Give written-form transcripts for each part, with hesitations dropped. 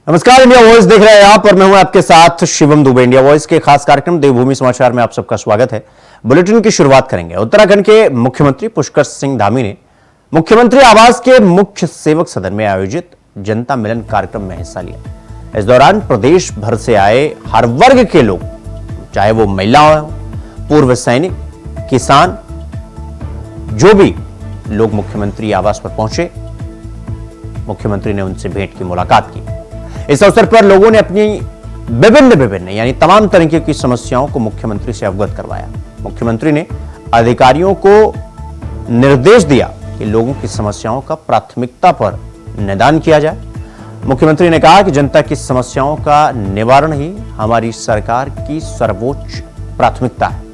नमस्कार, India voice देख रहे हैं आप और मैं हूं आपके साथ शिवम दुबे। इंडिया वॉइस के खास कार्यक्रम देवभूमि समाचार में आप सबका स्वागत है। बुलेटिन की शुरुआत करेंगे। उत्तराखंड के मुख्यमंत्री पुष्कर सिंह धामी ने मुख्यमंत्री आवास के मुख्य सेवक सदन में आयोजित जनता मिलन कार्यक्रम में हिस्सा लिया। इस दौरान प्रदेश भर से आए हर वर्ग के लोग, चाहे वो महिलाएं हो, पूर्व सैनिक, किसान, जो भी लोग मुख्यमंत्री आवास पर पहुंचे, मुख्यमंत्री ने उनसे भेंट की, मुलाकात की। इस अवसर पर लोगों ने अपनी विभिन्न यानी तमाम तरीके की समस्याओं को मुख्यमंत्री से अवगत करवाया। मुख्यमंत्री ने अधिकारियों को निर्देश दिया कि लोगों की समस्याओं का प्राथमिकता पर निदान किया जाए। मुख्यमंत्री ने कहा कि जनता की समस्याओं का निवारण ही हमारी सरकार की सर्वोच्च प्राथमिकता है।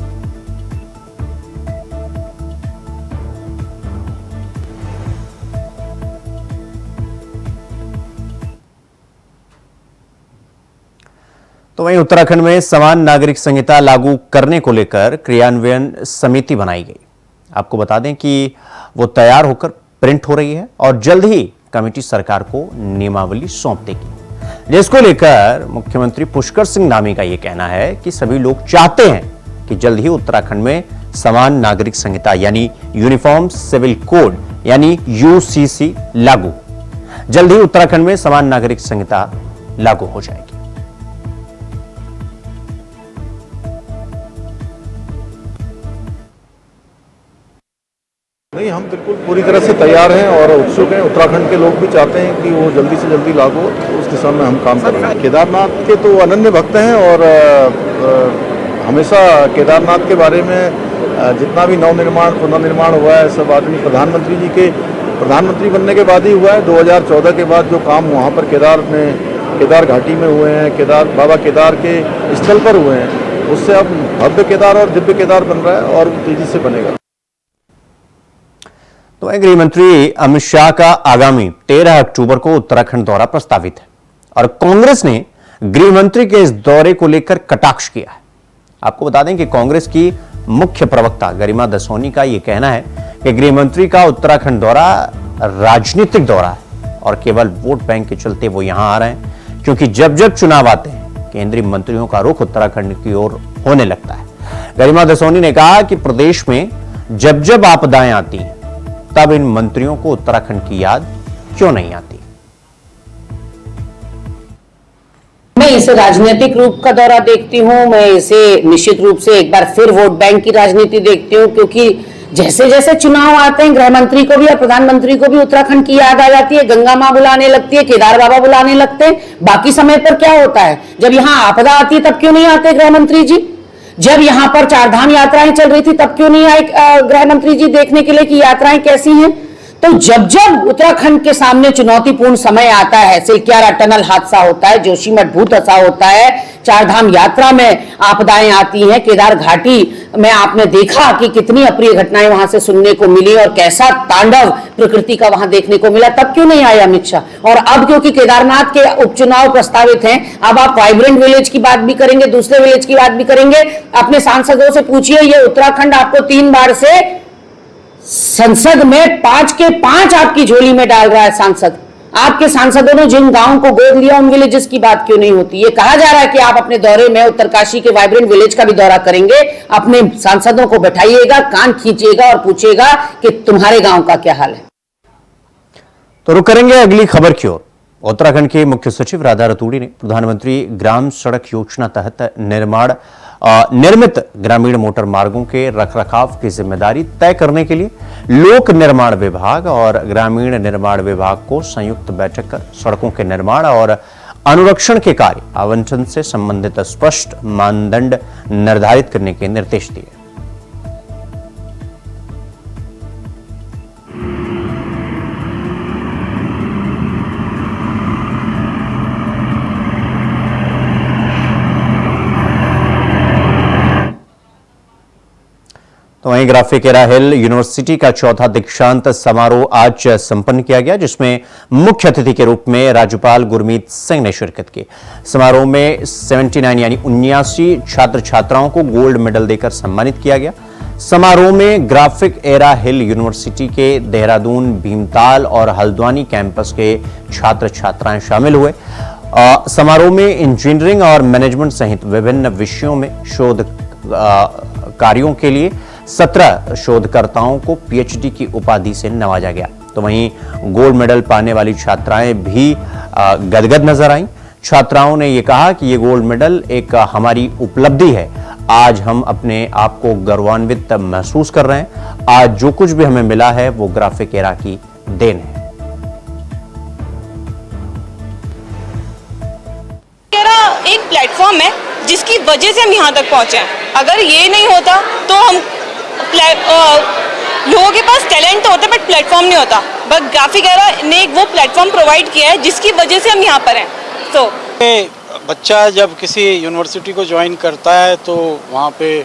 तो वहीं उत्तराखंड में समान नागरिक संहिता लागू करने को लेकर क्रियान्वयन समिति बनाई गई। आपको बता दें कि वो तैयार होकर प्रिंट हो रही है और जल्द ही कमेटी सरकार को नियमावली सौंप देगी, जिसको लेकर मुख्यमंत्री पुष्कर सिंह धामी का यह कहना है कि सभी लोग चाहते हैं कि जल्द ही उत्तराखंड में समान नागरिक संहिता यानी यूनिफॉर्म सिविल कोड यानी यूसीसी लागू, जल्द ही उत्तराखंड में समान नागरिक संहिता लागू हो जाएगी। नहीं, हम बिल्कुल पूरी तरह से तैयार हैं और उत्सुक हैं। उत्तराखंड के लोग भी चाहते हैं कि वो जल्दी से जल्दी लागू हो, तो उस दिशा में हम काम कर रहे हैं। केदारनाथ के तो अनन्य भक्त हैं और हमेशा केदारनाथ के बारे में जितना भी नवनिर्माण पुनर्निर्माण हुआ है, सब आदमी प्रधानमंत्री जी के प्रधानमंत्री बनने के बाद ही हुआ है। 2014 के बाद जो काम वहाँ पर केदार घाटी में हुए हैं, बाबा केदार के स्थल पर हुए हैं, उससे अब भव्य केदार और दिव्य केदार बन रहा है और तेजी से बनेगा। तो गृह मंत्री अमित शाह का आगामी 13 अक्टूबर को उत्तराखंड दौरा प्रस्तावित है और कांग्रेस ने गृह मंत्री के इस दौरे को लेकर कटाक्ष किया है। आपको बता दें कि कांग्रेस की मुख्य प्रवक्ता गरिमा दसोनी का यह कहना है कि गृह मंत्री का उत्तराखंड दौरा राजनीतिक दौरा है और केवल वोट बैंक के चलते वो यहां आ रहे हैं, क्योंकि जब जब चुनाव आते हैं केंद्रीय मंत्रियों का रुख उत्तराखंड की ओर होने लगता है। गरिमा दसोनी ने कहा कि प्रदेश में जब जब आपदाएं आती हैं तब इन मंत्रियों को उत्तराखंड की याद क्यों नहीं आती। मैं इसे राजनीतिक रूप का दौरा देखती हूं। मैं इसे निश्चित रूप से एक बार फिर वोट बैंक की राजनीति देखती हूं, क्योंकि जैसे जैसे चुनाव आते हैं गृह मंत्री को भी और प्रधानमंत्री को भी उत्तराखंड की याद आ जाती है। गंगा मां बुलाने लगती है, केदार बाबा बुलाने लगते हैं। बाकी समय पर क्या होता है, जब यहां आपदा आती है तब क्यों नहीं आते गृह मंत्री जी? जब यहां पर चारधाम यात्राएं चल रही थी तब क्यों नहीं आए गृह मंत्री जी देखने के लिए कि यात्राएं कैसी हैं? तो जब जब उत्तराखंड के सामने चुनौतीपूर्ण समय आता है, सिलक्यारा टनल हादसा होता है, जोशीमठ भूतसा होता है, चारधाम यात्रा में आपदाएं आती हैं, केदार घाटी में आपने देखा कि कितनी अप्रिय घटनाएं वहां से सुनने को मिली और कैसा तांडव प्रकृति का वहां देखने को मिला, तब क्यों नहीं आए अमित शाह? और अब क्योंकि केदारनाथ के उपचुनाव प्रस्तावित हैं, अब आप वाइब्रेंट विलेज की बात भी करेंगे, दूसरे विलेज की बात भी करेंगे। अपने सांसदों से पूछिए, ये उत्तराखंड आपको 3 बार से संसद में 5 के 5 आपकी झोली में डाल रहा है सांसद। आपके सांसदों ने जिन गांवों को गोद लिया उन विलेजेस की बात क्यों नहीं होती? ये कहा जा रहा है कि आप अपने दौरे में उत्तरकाशी के वाइब्रेंट विलेज का भी दौरा करेंगे। अपने सांसदों को बैठाइएगा, कान खींचिएगा और पूछिएगा कि तुम्हारे गांव का क्या हाल है। तो रुक करेंगे अगली खबर की ओर। उत्तराखंड के मुख्य सचिव राधा रतूड़ी ने प्रधानमंत्री ग्राम सड़क योजना तहत निर्मित ग्रामीण मोटर मार्गों के रखरखाव की जिम्मेदारी तय करने के लिए लोक निर्माण विभाग और ग्रामीण निर्माण विभाग को संयुक्त बैठक कर सड़कों के निर्माण और अनुरक्षण के कार्य आवंटन से संबंधित स्पष्ट मानदंड निर्धारित करने के निर्देश दिए। तो वहीं ग्राफिक एरा हिल यूनिवर्सिटी का चौथा दीक्षांत समारोह आज संपन्न किया गया, जिसमें मुख्य अतिथि के रूप में राज्यपाल गुरमीत सिंह ने शिरकत की। समारोह में 79 यानी 79 छात्र छात्राओं को गोल्ड मेडल देकर सम्मानित किया गया। समारोह में ग्राफिक एरा हिल यूनिवर्सिटी के देहरादून, भीमताल और हल्द्वानी कैंपस के छात्र छात्राएं शामिल हुए। समारोह में इंजीनियरिंग और मैनेजमेंट सहित विभिन्न विषयों में शोध कार्यों के लिए 17 शोधकर्ताओं को पीएचडी की उपाधि से नवाजा गया। तो वहीं गोल्ड मेडल पाने वाली छात्राएं भी गदगद नजर आईं। छात्राओं ने यह कहा कि ये गोल्ड मेडल एक हमारी उपलब्धि है। आज हम अपने आप को गौरवान्वित महसूस कर रहे हैं। आज जो कुछ भी हमें मिला है वो ग्राफिक एरा की देन है। एक प्लेटफॉर्म है जिसकी वजह से हम यहाँ तक पहुँचे हैं। अगर ये नहीं होता तो हम लोगों के पास टैलेंट तो होता बट प्लेटफॉर्म नहीं होता। बट ग्राफिक एरा ने एक वो प्लेटफॉर्म प्रोवाइड किया है जिसकी वजह से हम यहाँ पर हैं। तो बच्चा जब किसी यूनिवर्सिटी को ज्वाइन करता है तो वहाँ पे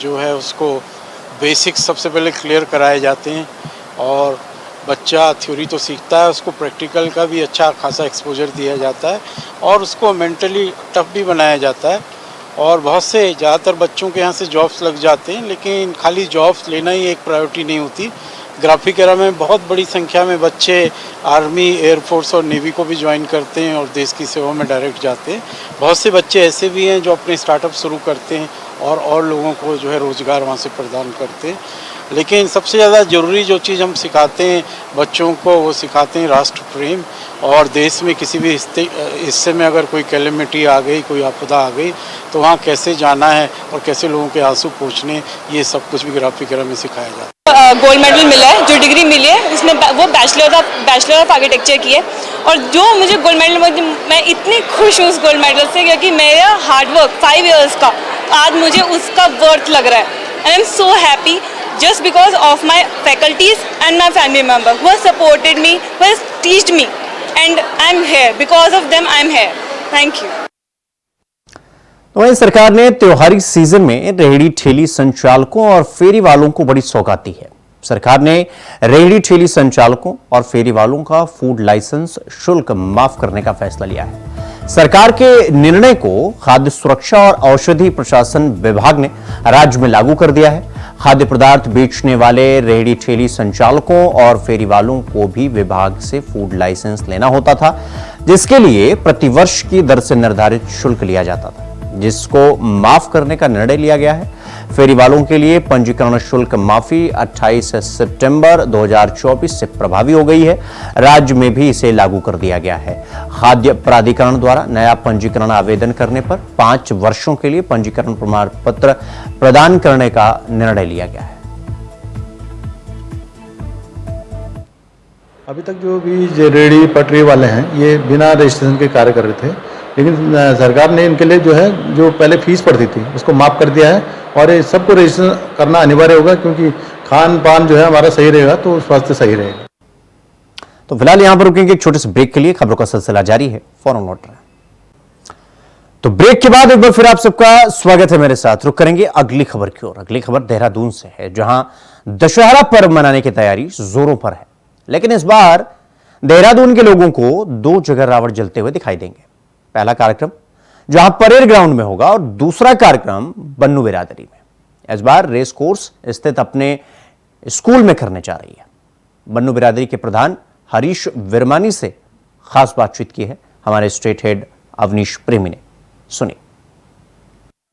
जो है उसको बेसिक्स सबसे पहले क्लियर कराए जाते हैं और बच्चा थ्योरी तो सीखता है, उसको प्रैक्टिकल का भी अच्छा खासा एक्सपोजर दिया जाता है और उसको मेंटली टफ भी बनाया जाता है। और बहुत से ज़्यादातर बच्चों के यहाँ से जॉब्स लग जाते हैं, लेकिन खाली जॉब्स लेना ही एक प्रायोरिटी नहीं होती। ग्राफिक एरा में बहुत बड़ी संख्या में बच्चे आर्मी, एयरफोर्स और नेवी को भी ज्वाइन करते हैं और देश की सेवा में डायरेक्ट जाते हैं। बहुत से बच्चे ऐसे भी हैं जो अपने स्टार्टअप शुरू करते हैं और लोगों को जो है रोज़गार वहाँ से प्रदान करते हैं। लेकिन सबसे ज़्यादा ज़रूरी जो चीज़ हम सिखाते हैं बच्चों को, वो सिखाते हैं राष्ट्र प्रेम। और देश में किसी भी हिस्से में अगर कोई कैलेमिटी आ गई, कोई आपदा आ गई, तो वहाँ कैसे जाना है और कैसे लोगों के आंसू पोंछने, ये सब कुछ भी ग्राफिक एरा में सिखाया जाता है। गोल्ड मेडल मिला है, जो डिग्री मिली है उसमें वो बैचलर ऑफ आर्किटेक्चर की है। और जो मुझे गोल्ड मेडल, मैं इतनी खुश हूँ उस गोल्ड मेडल से क्योंकि मेरा हार्डवर्क 5 इयर्स का आज मुझे उसका वर्थ लग रहा है। And I am so happy just because of my faculties and my family member who have supported me, who has taught me, and I'm here because of them. I'm here. Thank you. तो वहीं सरकार ने त्योहारी season में रेहड़ी ठेली संचालकों और फेरी वालों को बड़ी सौगात दी है। सरकार ने रेहड़ी ठेली संचालकों और फेरी वालों का फूड लाइसेंस शुल्क माफ करने का फैसला लिया है। सरकार के निर्णय को खाद्य सुरक्षा और औषधि प्रशासन विभाग ने राज्य में लागू कर दिया है। खाद्य पदार्थ बेचने वाले रेहड़ी ठेली संचालकों और फेरी वालों को भी विभाग से फूड लाइसेंस लेना होता था, जिसके लिए प्रतिवर्ष की दर से निर्धारित शुल्क लिया जाता था, जिसको माफ करने का निर्णय लिया गया है। फेरी वालों के लिए पंजीकरण शुल्क माफी 28 सितंबर 2024 से प्रभावी हो गई है। राज्य में भी इसे लागू कर दिया गया है। खाद्य प्राधिकरण द्वारा नया पंजीकरण आवेदन करने पर 5 वर्षों के लिए पंजीकरण प्रमाण पत्र प्रदान करने का निर्णय लिया गया है। अभी तक जो भी रेहड़ी पटरी वाले हैं ये बिना रजिस्ट्रेशन के कार्य कर रहे थे, लेकिन सरकार ने इनके लिए जो है जो पहले फीस पड़ती थी उसको माफ़ कर दिया है और ये सबको रजिस्ट्रेशन करना अनिवार्य होगा, क्योंकि खान पान जो है हमारा सही रहेगा तो स्वास्थ्य सही रहेगा। तो फिलहाल यहां पर रुकेंगे एक छोटे से ब्रेक के लिए। खबरों का सिलसिला जारी है, फौरन लौट रहे हैं। तो ब्रेक के बाद एक बार फिर आप सबका स्वागत है मेरे साथ। रुक करेंगे अगली खबर की ओर। अगली खबर देहरादून से है, जहां दशहरा पर्व मनाने की तैयारी जोरों पर है। लेकिन इस बार देहरादून के लोगों को 2 जगह रावण जलते हुए दिखाई देंगे। पहला कार्यक्रम जहां परेड ग्राउंड में होगा और दूसरा कार्यक्रम बन्नू बिरादरी में। इस बार रेस कोर्स स्थित अपने स्कूल में करने जा रही है। बन्नू बिरादरी के प्रधान हरीश विरमानी से खास बातचीत की है हमारे स्टेट हेड अवनीश प्रेमी ने। सुनिए।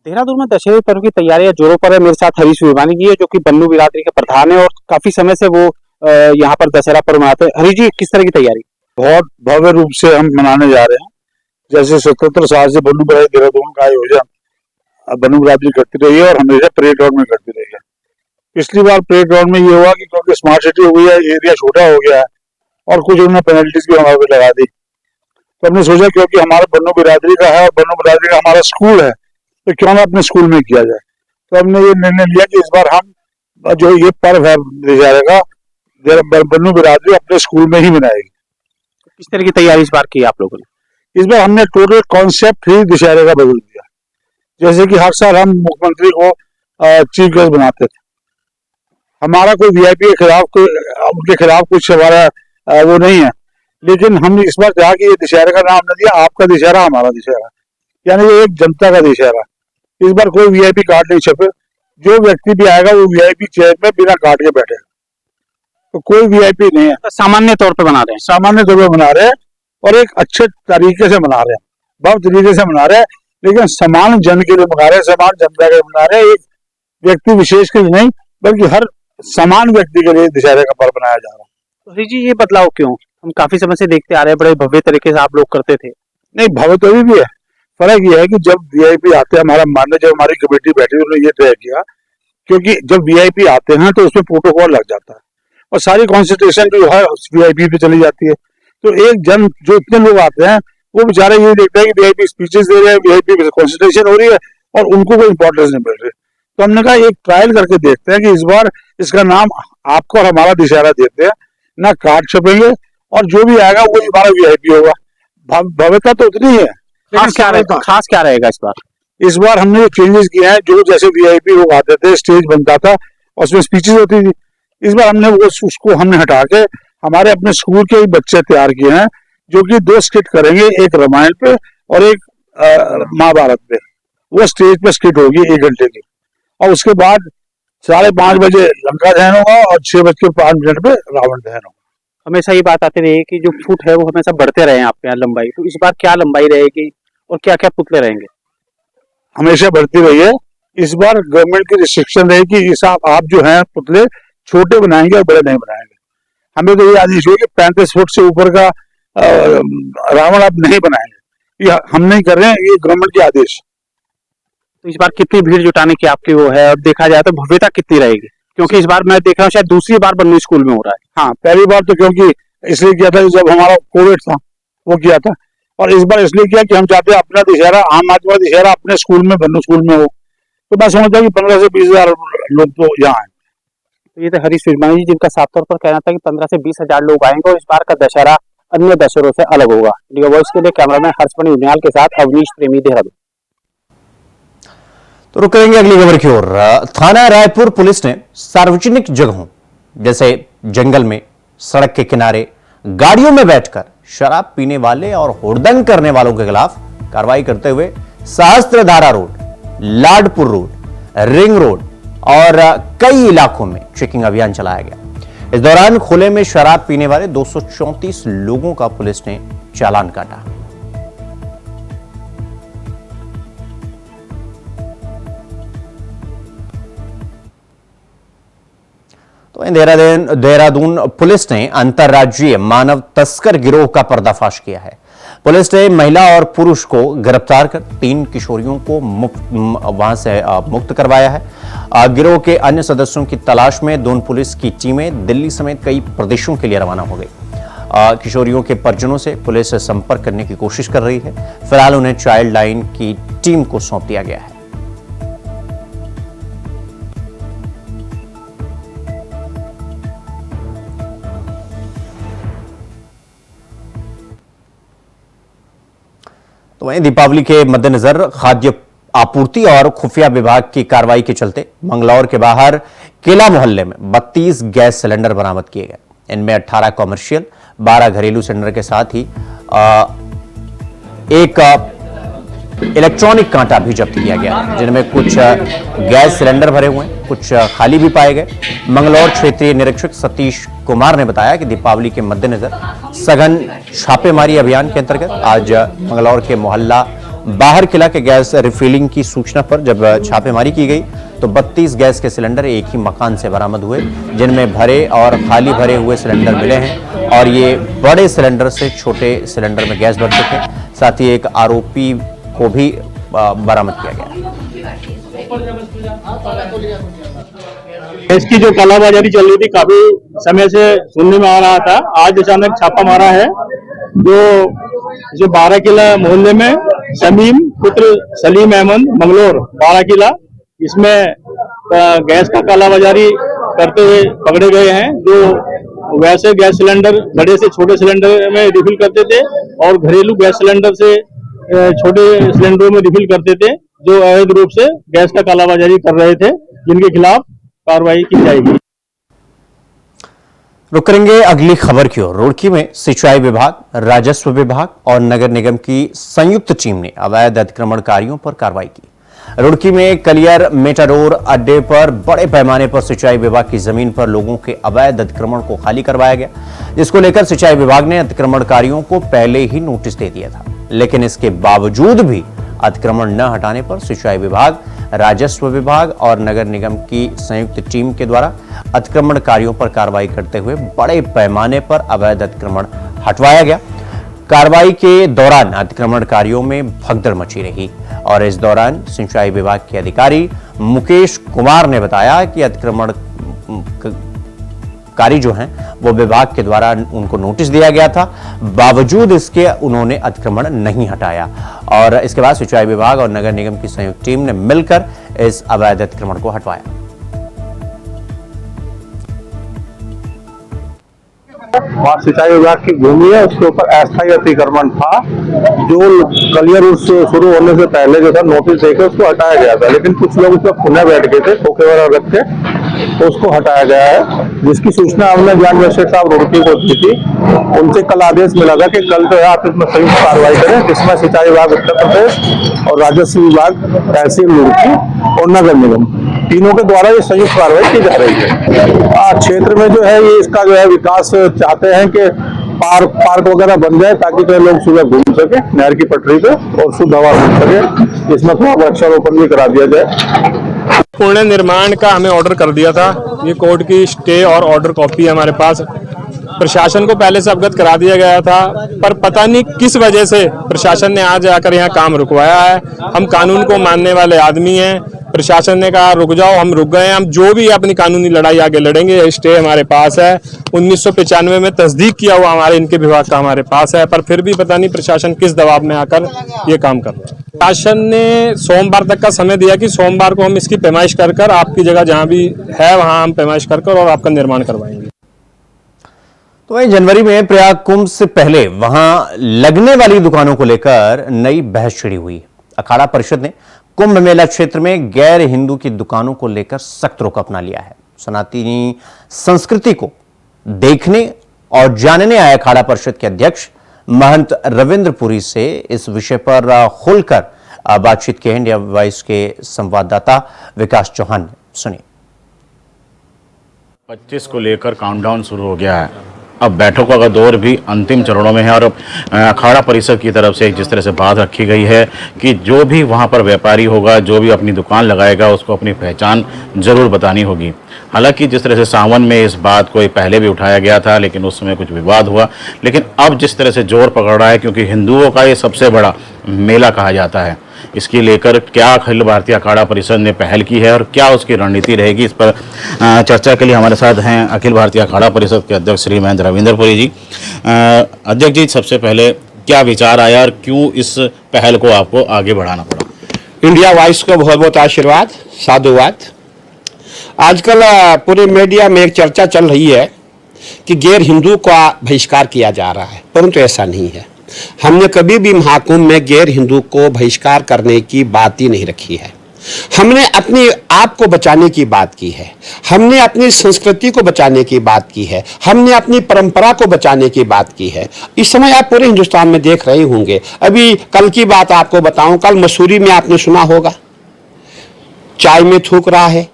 देहरादून में दशहरे पर्व की तैयारियां जोरों पर है। मेरे साथ हरीश विरमानी जी है जो कि बन्नू बिरादरी के प्रधान है और काफी समय से वो यहाँ पर दशहरा पर्व मनाते हैं। हरीश जी, किस तरह की तैयारी? बहुत भव्य रूप से हम मनाने जा रहे हैं। जैसे 77 साल से बन्नू बिरादरी देहरादून का आयोजन बन्नू बिरादरी करती रही है और हमेशा परेड ग्राउंड में करती रही है। पिछली बार परेड ग्राउंड में ये हुआ कि क्योंकि स्मार्ट सिटी हो गई है, एरिया छोटा हो गया है और कुछ उन्होंने पेनल्टीज भी हमारे पे लगा दी, तो हमने सोचा क्योंकि हमारा बन्नू बिरादरी का है और बन्नू बिरादरी का हमारा स्कूल है तो क्यों ना अपने स्कूल में किया जाए। तो हमने ये निर्णय लिया कि इस बार हम जो ये पर्व है दशहरे का बन्नू बिरादरी अपने स्कूल में ही मनाएगी। किस तरह की तैयारी इस बार की आप लोगों ने? इस बार हमने टोटल कॉन्सेप्ट ही दशहरे का बदल दिया। जैसे कि हर साल हम मुख्यमंत्री को चीफ गेस्ट बनाते थे, हमारा कोई वीआईपी के खिलाफ उनके खिलाफ कुछ हमारा वो नहीं है, लेकिन हम इस बार चाहा कि ये दशहरे का नाम न दिया, आपका दशहरा हमारा दशहरा, यानी ये एक जनता का दशहरा। इस बार कोई वीआईपी कार्ड नहीं छपे, जो व्यक्ति भी आएगा वो वीआईपी चेयर में बिना कार्ड के बैठेगा, तो कोई वीआईपी नहीं है। सामान्य तौर पे बना रहे हैं? सामान्य तौर पर बना रहे हैं और एक अच्छे तरीके से मना रहे हैं। बहुत तरीके से मना रहे हैं, लेकिन समान जन के लिए मना रहे हैं, समान जनता के लिए मना रहे हैं। एक व्यक्ति विशेष के लिए नहीं, बल्कि हर समान व्यक्ति के लिए दशहरे का पर्व मनाया जा रहा है। तो हरी जी, ये बदलाव क्यों? हम काफी समय से देखते आ रहे हैं, बड़े भव्य तरीके से आप लोग करते थे। नहीं, भव्य तो अभी भी है। फर्क यह है कि जब वीआईपी आते हैं, हमारा मानना, जब हमारी कमेटी बैठी उन्होंने ये तय किया, क्योंकि जब वीआईपी आते हैं तो उसमें प्रोटोकॉल लग जाता है और सारी कॉन्सेंट्रेशन जो है वीआईपी पे चली जाती है। तो एक जन जो इतने लोग आते हैं वो बेचारे ये देखते हैं कि वीआईपी स्पीचेस दे रहे हैं, वीआईपी पे कॉन्सेंट्रेशन हो रही है और उनको कोई इंपॉर्टेंस नहीं मिल रही। तो हमने कहा एक ट्रायल करके देखते हैं कि इस बार इसका नाम आपको और हमारा दशहरा देते हैं, ना कार्ड छपेंगे और जो भी आएगा वो हमारा वीआईपी होगा। भव्यता तो उतनी है। खास क्या रहेगा इस बार? इस बार हमने जो चेंजेस किए हैं, जो जैसे वीआईपी लोग आते थे, स्टेज बनता था और उसमें स्पीचेस होती थी, इस बार हमने उसको हमने हटा के हमारे अपने स्कूल के ही बच्चे तैयार किए हैं, जो कि 2 स्किट करेंगे, एक रामायण पे और एक महाभारत पे। वो स्टेज पे स्किट होगी 1 घंटे की और उसके बाद 5:30 बजे लंका दहन होगा और 6:05 पे रावण दहन होगा। हमेशा ये बात आती रही कि जो फुट है वो हमेशा बढ़ते रहे आपके यहाँ लंबाई, तो इस बार क्या लंबाई रहेगी और क्या क्या पुतले रहेंगे? हमेशा बढ़ती रही है। इस बार गवर्नमेंट की रिस्ट्रिक्शन रहेगी, इस आप जो है पुतले छोटे बनाएंगे और बड़े नहीं बनाएंगे। हमें तो ये आदेश हुआ कि 35 फुट से ऊपर का रावण आप नहीं बनाएंगे, ये हम नहीं कर रहे हैं, ये गवर्नमेंट के आदेश। तो इस बार कितनी भीड़ जुटाने की आपकी वो है और देखा जाए तो भव्यता कितनी रहेगी? क्योंकि इस बार मैं देख रहा हूँ शायद दूसरी बार बन्नू स्कूल में हो रहा है। हाँ, पहली बार तो क्योंकि इसलिए किया था जब हमारा कोविड था वो किया था, और इस बार इसलिए किया कि हम चाहते हैं अपना दशहरा, आम आदमी का दशहरा अपने स्कूल में, बन्नू स्कूल में हो। तो मैं समझता हूँ कि 15 से 20 हजार लोग तो यहाँ आए। तो ये तो हरीश विजमानी जी, जिनका साफ तौर पर कहना था कि 15 से 20 हजार लोग आएंगे और इस बार का दशहरा अन्य दशहरों से अलग होगा। इंडिया वॉइस के लिए कैमरामैन हर्षमणि उनियाल के साथ अवनीश प्रेमी, देहरादून। तो रुक करेंगे अगली खबर की ओर। थाना रायपुर पुलिस ने सार्वजनिक जगहों जैसे जंगल में, सड़क के किनारे, गाड़ियों में बैठकर शराब पीने वाले और हुड़दंग करने वालों के खिलाफ कार्रवाई करते हुए Sahastradhara road, Ladpur road, ring road और कई इलाकों में चेकिंग अभियान चलाया गया। इस दौरान खुले में शराब पीने वाले 234 लोगों का पुलिस ने चालान काटा। तो देहरादून पुलिस ने अंतर्राज्यीय मानव तस्कर गिरोह का पर्दाफाश किया है। पुलिस ने महिला और पुरुष को गिरफ्तार कर 3 किशोरियों को वहां से मुक्त करवाया है। गिरोह के अन्य सदस्यों की तलाश में दोनों पुलिस की टीमें दिल्ली समेत कई प्रदेशों के लिए रवाना हो गई। किशोरियों के परिजनों से पुलिस से संपर्क करने की कोशिश कर रही है। फिलहाल उन्हें चाइल्ड लाइन की टीम को सौंप दिया गया है। तो वहीं दीपावली के मद्देनजर खाद्य आपूर्ति और खुफिया विभाग की कार्रवाई के चलते मंगलौर के बाहर किला मोहल्ले में 32 गैस सिलेंडर बरामद किए गए। इनमें 18 कॉमर्शियल, 12 घरेलू सिलेंडर के साथ ही एक इलेक्ट्रॉनिक कांटा भी जब्त किया गया, जिनमें कुछ गैस सिलेंडर भरे हुए हैं, कुछ खाली भी पाए गए। मंगलौर क्षेत्रीय निरीक्षक सतीश कुमार ने बताया कि दीपावली के मद्देनजर सघन छापेमारी अभियान के अंतर्गत आज मंगलौर के मोहल्ला बाहर किला के गैस रिफिलिंग की सूचना पर जब छापेमारी की गई तो 32 गैस के सिलेंडर एक ही मकान से बरामद हुए, जिनमें भरे और खाली भरे हुए सिलेंडर मिले हैं और ये बड़े सिलेंडर से छोटे सिलेंडर में गैस भर चुके। साथ ही एक आरोपी को भी बरामद किया गया। इसकी जो कालाबाजारी चल रही थी काफी समय से सुनने में आ रहा था। आज अचानक छापा मारा है जो 12 किला मोहल्ले में शमीम पुत्र सलीम अहमद मंगलोर 12 किला, इसमें गैस का कालाबाजारी करते हुए पकड़े गए हैं। जो वैसे गैस सिलेंडर बड़े से छोटे सिलेंडर में रिफिल करते थे और घरेलू गैस सिलेंडर से छोटे सिलेंडरों में रिफिल करते थे, जो अवैध रूप से गैस का कालाबाजारी कर रहे थे, जिनके खिलाफ कार्रवाई की जाएगी। रुक करेंगे अगली खबर की ओर। रुड़की में सिंचाई विभाग, राजस्व विभाग और नगर निगम की संयुक्त टीम ने अवैध अतिक्रमणकारियों पर कार्रवाई की। रुड़की में कलियर मेटाडोर अड्डे पर बड़े पैमाने पर सिंचाई विभाग की जमीन पर लोगों के अवैध अतिक्रमण को खाली करवाया गया, जिसको लेकर सिंचाई विभाग ने अतिक्रमणकारियों को पहले ही नोटिस दे दिया था। लेकिन इसके बावजूद भी अतिक्रमण न हटाने पर सिंचाई विभाग, राजस्व विभाग और नगर निगम की संयुक्त टीम के द्वारा अतिक्रमणकारियों पर कार्रवाई करते हुए बड़े पैमाने पर अवैध अतिक्रमण हटवाया गया। कार्रवाई के दौरान अतिक्रमणकारियों में भगदड़ मची रही और इस दौरान सिंचाई विभाग के अधिकारी मुकेश कुमार ने बताया कि अतिक्रमणकारी जो हैं वो विभाग के द्वारा उनको नोटिस दिया गया था, बावजूद इसके उन्होंने अतिक्रमण नहीं हटाया और इसके बाद सिंचाई विभाग और नगर निगम की संयुक्त टीम ने मिलकर इस अवैध अतिक्रमण को हटवाया। वहाँ सिंचाई विभाग की भूमि है, उसके ऊपर अस्थायी अतिक्रमण था जो कलियर रूट शुरू होने से पहले जो था नोटिस देके उसको हटाया गया था, लेकिन कुछ लोग उसमें पुनः बैठ गए थे खोखे वगैरह रख के, तो उसको हटाया गया है, जिसकी सूचना हमने ज्ञान मिश्र साहब रुड़की को दी थी। उनसे कल आदेश मिला था कि कल जो है आप इसमें संयुक्त कार्रवाई करें, जिसमें सिंचाई विभाग उत्तर प्रदेश और राजस्व विभाग, तहसील रुड़की और नगर निगम तीनों के द्वारा ये संयुक्त कार्रवाई की जा रही है। क्षेत्र में जो है ये इसका जो है विकास चाहते हैं कि पार्क वगैरह बन जाए ताकि जो लोग सुबह घूम सके नहर की पटरी पे और शुद्ध हवा मिल सके। इसमें थोड़ा वृक्षारोपण भी करा दिया जाए। पूर्ण निर्माण का हमें ऑर्डर कर दिया था, ये कोर्ट की स्टे और ऑर्डर कॉपी है हमारे पास। प्रशासन को पहले से अवगत करा दिया गया था, पर पता नहीं किस वजह से प्रशासन ने आज आकर यहाँ काम रुकवाया है। हम कानून को मानने वाले आदमी हैं, प्रशासन ने कहा रुक जाओ, हम रुक गए हैं। हम जो भी अपनी कानूनी लड़ाई आगे लड़ेंगे। स्टे हमारे पास है, 1995 में तस्दीक किया हुआ हमारे इनके विभाग का हमारे पास है, पर फिर भी पता नहीं प्रशासन किस दबाव में आकर ये काम कर रहा है। प्रशासन ने सोमवार तक का समय दिया कि सोमवार को हम इसकी पैमाइश कर आपकी जगह जहाँ भी है वहाँ हम पैमाइश कर और आपका निर्माण करवाएंगे। तो वहीं जनवरी में प्रयाग कुंभ से पहले वहां लगने वाली दुकानों को लेकर नई बहस छिड़ी हुई है। अखाड़ा परिषद ने कुंभ मेला क्षेत्र में गैर हिंदू की दुकानों को लेकर सख्त रुख अपना लिया है। सनातनी संस्कृति को देखने और जानने आए अखाड़ा परिषद के अध्यक्ष महंत रविंद्रपुरी से इस विषय पर खुलकर बातचीत की इंडिया वॉइस के संवाददाता विकास चौहान ने। सुनिए। 25 को लेकर काउंटडाउन शुरू हो गया है। अब बैठकों का दौर भी अंतिम चरणों में है और अखाड़ा परिषद की तरफ से जिस तरह से बात रखी गई है कि जो भी वहां पर व्यापारी होगा, जो भी अपनी दुकान लगाएगा, उसको अपनी पहचान जरूर बतानी होगी। हालांकि जिस तरह से सावन में इस बात को पहले भी उठाया गया था, लेकिन उस समय कुछ विवाद हुआ, लेकिन अब जिस तरह से जोर पकड़ रहा है, क्योंकि हिंदुओं का ये सबसे बड़ा मेला कहा जाता है, इसकी लेकर क्या अखिल भारतीय अखाड़ा परिषद ने पहल की है और क्या उसकी रणनीति रहेगी, इस पर चर्चा के लिए हमारे साथ हैं अखिल भारतीय अखाड़ा परिषद के अध्यक्ष श्री महंत रविंद्रपुरी जी। अध्यक्ष जी, सबसे पहले क्या विचार आया और क्यों इस पहल को आपको आगे बढ़ाना पड़ा? इंडिया वॉइस को बहुत बहुत आशीर्वाद, साधुवाद। आजकल पूरे मीडिया में एक चर्चा चल रही है कि गैर हिंदू का बहिष्कार किया जा रहा है, परंतु ऐसा नहीं है। हमने कभी भी महाकुंभ में गैर हिंदू को बहिष्कार करने की बात ही नहीं रखी है। हमने अपने आप को बचाने की बात की है, हमने अपनी संस्कृति को बचाने की बात की है, हमने अपनी परंपरा को बचाने की बात की है। इस समय आप पूरे हिंदुस्तान में देख रहे होंगे। अभी कल की बात आपको बताऊं, कल मसूरी में आपने सुना होगा चाय में थूक रहा है,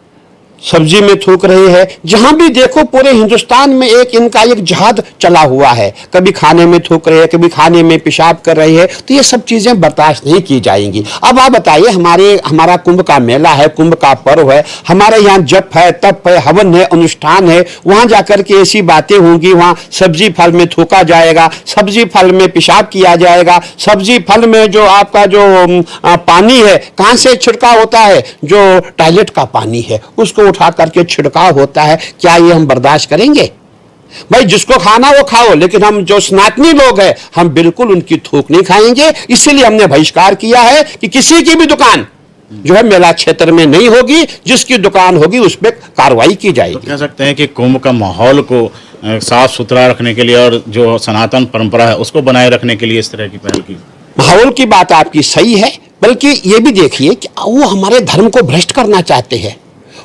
सब्जी में थूक रही है। जहां भी देखो पूरे हिंदुस्तान में इनका एक जहाद चला हुआ है। कभी खाने में थूक रहे हैं, कभी खाने में पेशाब कर रही है। तो ये सब चीजें बर्दाश्त नहीं की जाएंगी। अब आप बताइए, हमारा कुंभ का मेला है, कुंभ का पर्व है, हमारे यहाँ जप है, तप है, हवन है, अनुष्ठान है। वहां जाकर के ऐसी बातें होंगी, वहां सब्जी फल में थूका जाएगा, सब्जी फल में पेशाब किया जाएगा, सब्जी फल में जो आपका जो पानी है कहां से छिड़काव होता है, जो टॉयलेट का पानी है उसको उठा करके छिड़काव होता है। क्या ये हम बर्दाश्त करेंगे? भाई जिसको खाना वो खाओ, लेकिन हम जो सनातनी लोग हैं हम बिल्कुल उनकी थूक नहीं खाएंगे। इसलिए हमने बहिष्कार किया है कि किसी की भी दुकान जो है मेला क्षेत्र में नहीं होगी। जिसकी दुकान होगी उस पर कार्रवाई की जाएगी। तो कह सकते हैं कि कुंभ का माहौल को साफ सुथरा रखने के लिए और जो सनातन परंपरा है उसको बनाए रखने के लिए इस तरह की पहल की। माहौल की बात आपकी सही है, बल्कि ये भी देखिए कि वो हमारे धर्म को भ्रष्ट करना चाहते हैं,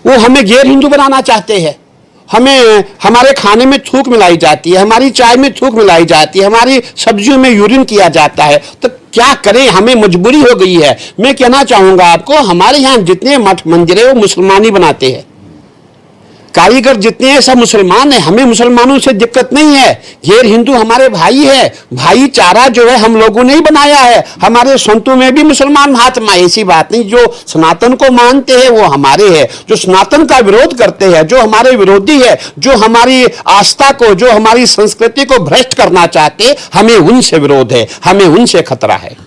वो हमें गैर हिंदू बनाना चाहते हैं। हमें हमारे खाने में थूक मिलाई जाती है, हमारी चाय में थूक मिलाई जाती है, हमारी सब्जियों में यूरिन किया जाता है। तो क्या करें, हमें मजबूरी हो गई है। मैं कहना चाहूंगा आपको, हमारे यहाँ जितने मठ मंदिर है वो मुसलमान ही बनाते हैं, कारीगर जितने हैं सब मुसलमान है। हमें मुसलमानों से दिक्कत नहीं है, गैर हिंदू हमारे भाई है। भाईचारा जो है हम लोगों ने ही बनाया है, हमारे संतों में भी मुसलमान महात्मा, ऐसी बात नहीं। जो सनातन को मानते हैं वो हमारे हैं, जो सनातन का विरोध करते हैं, जो हमारे विरोधी है, जो हमारी आस्था को, जो हमारी संस्कृति को भ्रष्ट करना चाहते, हमें उनसे विरोध है, हमें उनसे खतरा है।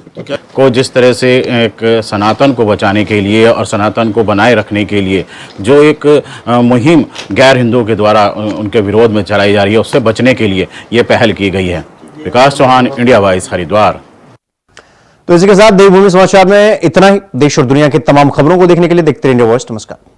को जिस तरह से एक सनातन को बचाने के लिए और सनातन को बनाए रखने के लिए जो एक मुहिम गैर हिंदुओं के द्वारा उनके विरोध में चलाई जा रही है, उससे बचने के लिए ये पहल की गई है। विकास चौहान, इंडिया वॉइस, हरिद्वार। तो इसी के साथ देवभूमि समाचार में इतना ही। देश और दुनिया की तमाम खबरों को देखने के लिए देखते रहिए इंडिया वॉइस। नमस्कार।